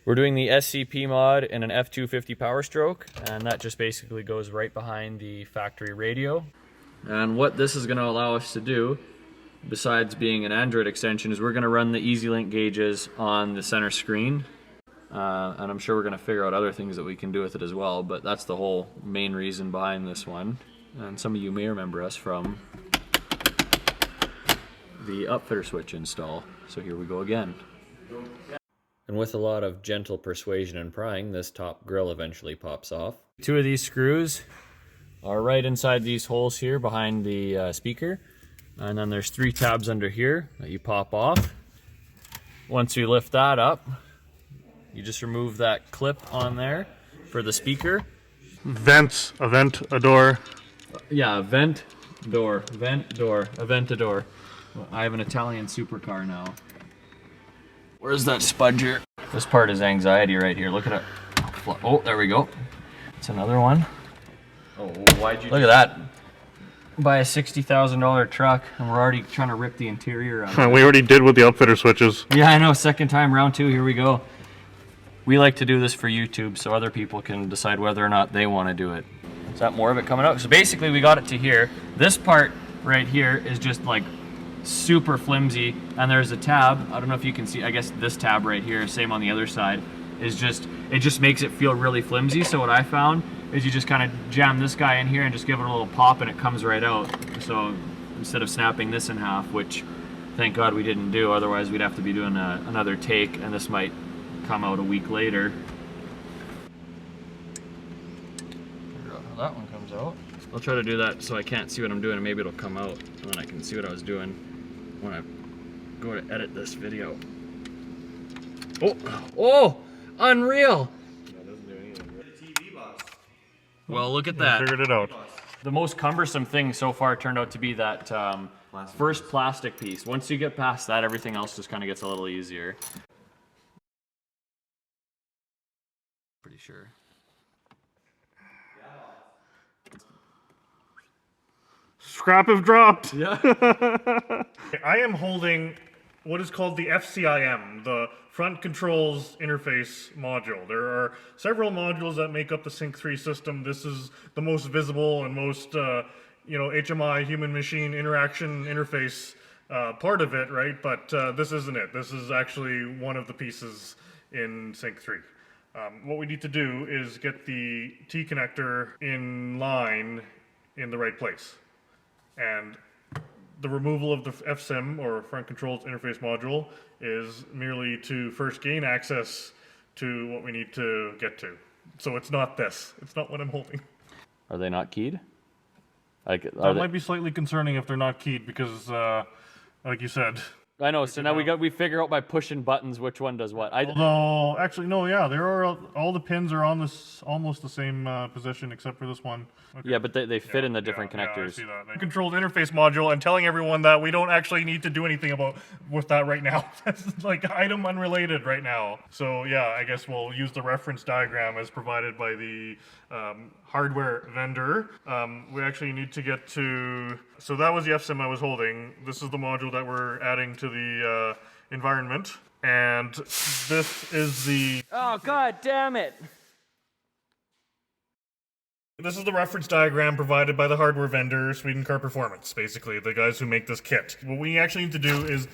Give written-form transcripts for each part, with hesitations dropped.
We're doing the SCP mod in an F250 Power Stroke, and that just basically goes right behind the factory radio. And what this is going to allow us to do, besides being an Android extension, is we're going to run the EZLynk gauges on the center screen. And I'm sure we're going to figure out other things that we can do with it as well, but that's the whole main reason behind this one. And some of you may remember us from the upfitter switch install. So here we go again. And with a lot of gentle persuasion and prying, this top grill eventually pops off. Two of these screws are right inside these holes here behind the speaker. And then there's 3 tabs under here that you pop off. Once you lift that up, you just remove that clip on there for the speaker. Vents, a vent, a door. Yeah, vent, door, a vent-a-door. I have an Italian supercar now. Where's that spudger? This part is anxiety right here. Look at it. Oh, there we go. It's another one. Oh, why'd you look at that? Buy a $60,000 truck, and we're already trying to rip the interior out. We already did with the upfitter switches. Yeah, I know. Second time, round 2. Here we go. We like to do this for YouTube, so other people can decide whether or not they want to do it. Is that more of it coming out? So basically, we got it to here. This part right here is just like super flimsy, and there's a tab. I don't know if you can see. I guess this tab right here, same on the other side, is just, it just makes it feel really flimsy. So what I found is you just kind of jam this guy in here and just give it a little pop, and it comes right out. So instead of snapping this in half, which thank God we didn't do, otherwise we'd have to be doing another take, and this might come out a week later. Figure out how that one comes out. I'll try to do that so I can't see what I'm doing, and maybe it'll come out, and then I can see what I was doing when I go to edit this video. Oh, unreal! That doesn't do anything. The TV box. Well, look at that. Figured it out. The most cumbersome thing so far turned out to be that first plastic piece. Once you get past that, everything else just kind of gets a little easier. Pretty sure. Scrap have dropped. Yeah. I am holding what is called the FCIM, the Front Controls Interface Module. There are several modules that make up the Sync 3 system. This is the most visible and most, HMI, human-machine interaction interface part of it, right? But this isn't it. This is actually one of the pieces in Sync 3. What we need to do is get the T connector in line in the right place. And the removal of the FSIM, or Front Controls Interface Module, is merely to first gain access to what we need to get to. So it's not this. It's not what I'm holding. Are they not keyed? That might be slightly concerning if they're not keyed because, like you said... I know, so now we figure out by pushing buttons which one does what. Although, actually, no, yeah, there are all the pins are on this almost the same position except for this one. Okay. Yeah, but they fit in the different connectors. Yeah, I see that. Controlled interface module, and telling everyone that we don't actually need to do anything with that right now. That's like item unrelated right now. So yeah, I guess we'll use the reference diagram as provided by the hardware vendor. We actually need to get to, so that was the FSIM I was holding. This is the module that we're adding to the environment, and this is the... Oh, God damn it! This is the reference diagram provided by the hardware vendor, Swedencar Performance, basically, the guys who make this kit. What we actually need to do is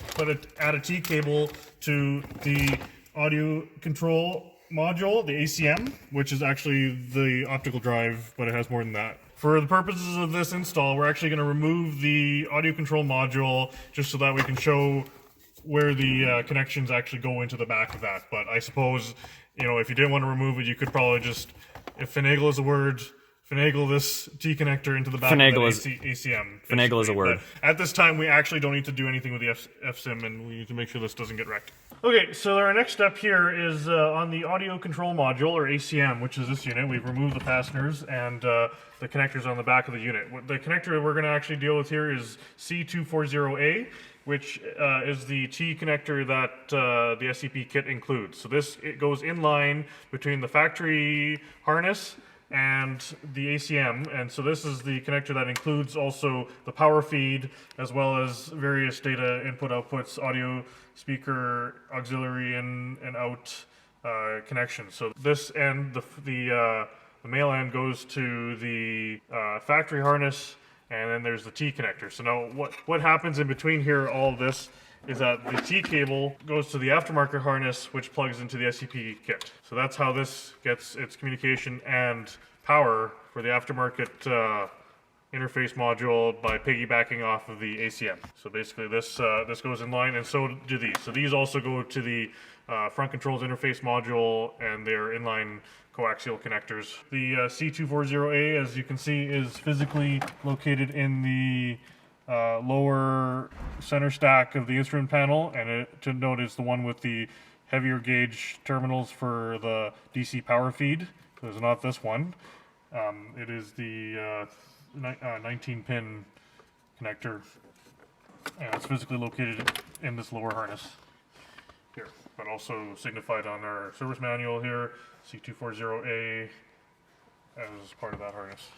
add a T cable to the audio control module, the ACM, which is actually the optical drive, but it has more than that. For the purposes of this install, we're actually going to remove the audio control module just so that we can show where the connections actually go into the back of that. But I suppose, if you didn't want to remove it, you could probably just, if finagle is a word, finagle this T connector into the back of the ACM. Finagle is a word. But at this time, we actually don't need to do anything with the FSIM, and we need to make sure this doesn't get wrecked. Okay, so our next step here is on the audio control module, or ACM, which is this unit. We've removed the fasteners and the connectors on the back of the unit. The connector we're going to actually deal with here is C240A, which is the T connector that the SCP kit includes. So it goes in line between the factory harness and the ACM, and so this is the connector that includes also the power feed as well as various data input outputs, audio, speaker, auxiliary in and out, connection. So this end, the male end goes to the factory harness, and then there's the T connector. So now what happens in between here, all of this, is that the T cable goes to the aftermarket harness, which plugs into the SCP kit. So that's how this gets its communication and power for the aftermarket interface module by piggybacking off of the ACM. So basically this goes in line, and so do these. So these also go to the front controls interface module, and they're inline coaxial connectors. The C240A, as you can see, is physically located in the lower center stack of the instrument panel, and to note is the one with the heavier gauge terminals for the DC power feed. So it's not this one. It is the 19-pin connector, and it's physically located in this lower harness here, but also signified on our service manual here, C240A, as part of that harness.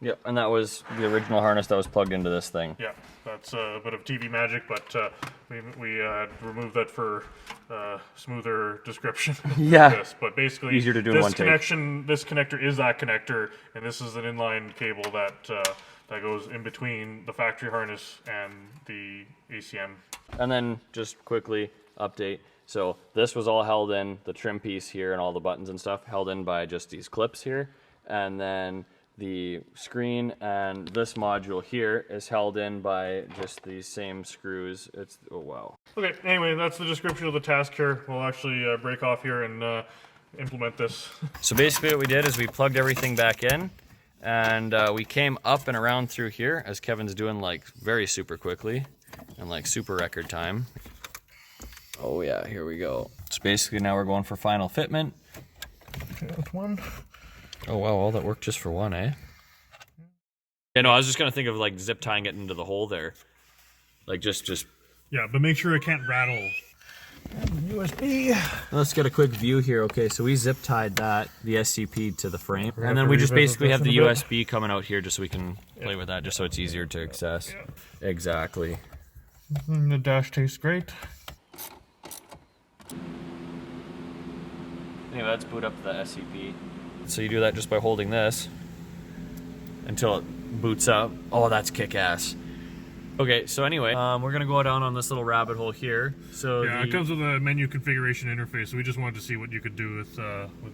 Yep, and that was the original harness that was plugged into this thing. Yeah, that's a bit of TV magic, but we removed that for smoother description. Yeah. This, but basically, easier to do in one take. This connector is that connector, and this is an inline cable that that goes in between the factory harness and the ACM. And then just quickly update. So this was all held in, the trim piece here and all the buttons and stuff held in by just these clips here, and then the screen and this module here is held in by just these same screws. It's, oh wow. Okay, anyway, that's the description of the task here. We'll actually break off here and implement this. So basically what we did is we plugged everything back in, and we came up and around through here, as Kevin's doing like very super quickly and like super record time. Oh yeah, here we go. So basically now we're going for final fitment. Okay, that's one. Oh wow, all that work just for one, eh? Yeah, no, I was just gonna think of like zip tying it into the hole there. Like just Yeah, but make sure it can't rattle. USB. Let's get a quick view here. Okay, so we zip tied that, the SCP, to the frame. And then we just basically have the USB coming out here just so we can play with that, just so it's easier to access. Yeah. Exactly. The dash tastes great. Anyway, let's boot up the SCP. So you do that just by holding this until it boots up. Oh, that's kick-ass. Okay, so anyway, we're gonna go down on this little rabbit hole here. So yeah, it comes with a menu configuration interface, so we just wanted to see what you could do with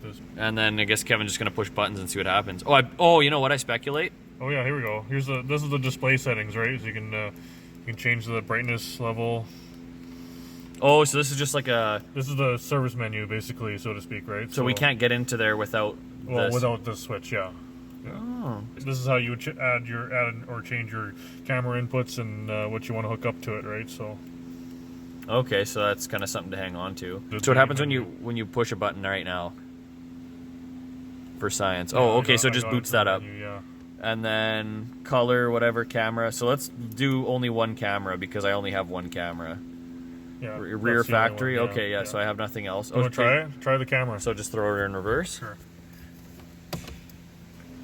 this. And then I guess Kevin's just gonna push buttons and see what happens. Oh, you know what? I speculate. Oh yeah, here we go. This is the display settings, right? So you can change the brightness level. Oh, so this is just like a... This is the service menu, basically, so to speak, right? So we can't get into there without this. Without this switch, yeah. Oh. This is how you would add or change your camera inputs and what you want to hook up to it, right? So. Okay, so that's kind of something to hang on to. So what happens when you push a button right now? For science. Oh, okay, so it just boots that up. Yeah. And then color, whatever, camera. So let's do only one camera because I only have one camera. Yeah. Rear factory. One, yeah, okay, yeah. So I have nothing else. You want to try it? Try the camera. So just throw it in reverse. Sure.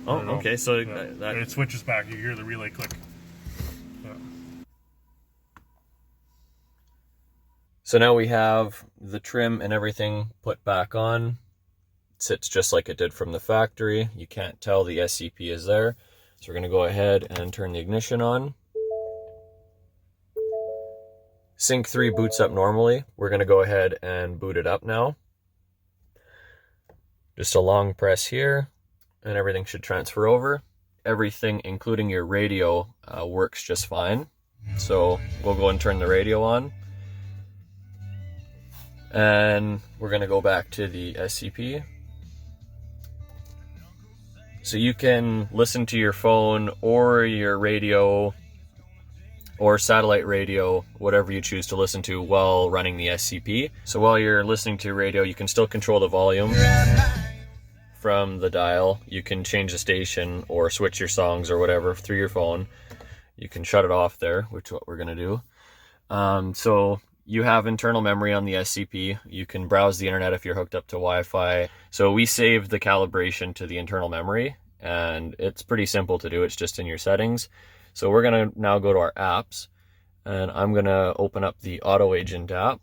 Oh, okay. So that it switches back. You hear the relay click. Yeah. So now we have the trim and everything put back on. It sits just like it did from the factory. You can't tell the SCP is there. So we're going to go ahead and turn the ignition on. Sync 3 boots up normally. We're going to go ahead and boot it up now. Just a long press here, and everything should transfer over. Everything, including your radio, works just fine. So we'll go and turn the radio on. And we're going to go back to the SCP. So you can listen to your phone or your radio or satellite radio, whatever you choose to listen to while running the SCP. So while you're listening to radio, you can still control the volume from the dial. You can change the station or switch your songs or whatever through your phone. You can shut it off there, which is what we're gonna do. So you have internal memory on the SCP. You can browse the internet if you're hooked up to Wi-Fi. So we saved the calibration to the internal memory, and it's pretty simple to do. It's just in your settings. So we're gonna now go to our apps, and I'm gonna open up the Auto Agent app.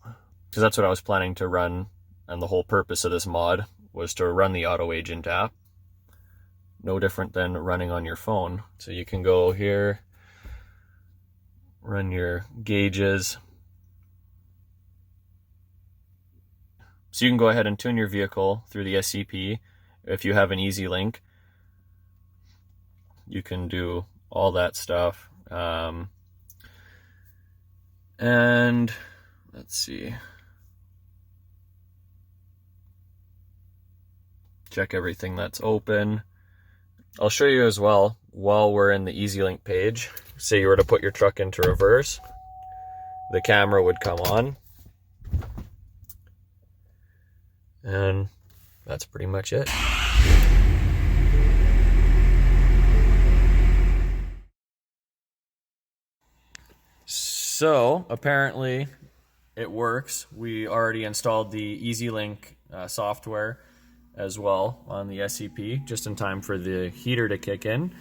because that's what I was planning to run, and the whole purpose of this mod was to run the auto agent app. No different than running on your phone. So you can go here, run your gauges. So you can go ahead and tune your vehicle through the SCP. If you have an EZLynk, you can do all that stuff. And let's see. Check everything that's open. I'll show you as well, while we're in the EZLynk page, say you were to put your truck into reverse, the camera would come on. And that's pretty much it. So apparently it works. We already installed the EZLynk software as well on the SCP, just in time for the heater to kick in.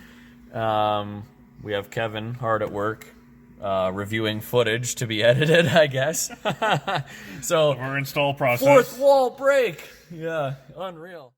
We have Kevin hard at work reviewing footage to be edited, I guess. So Our install process. fourth wall break. Yeah, unreal.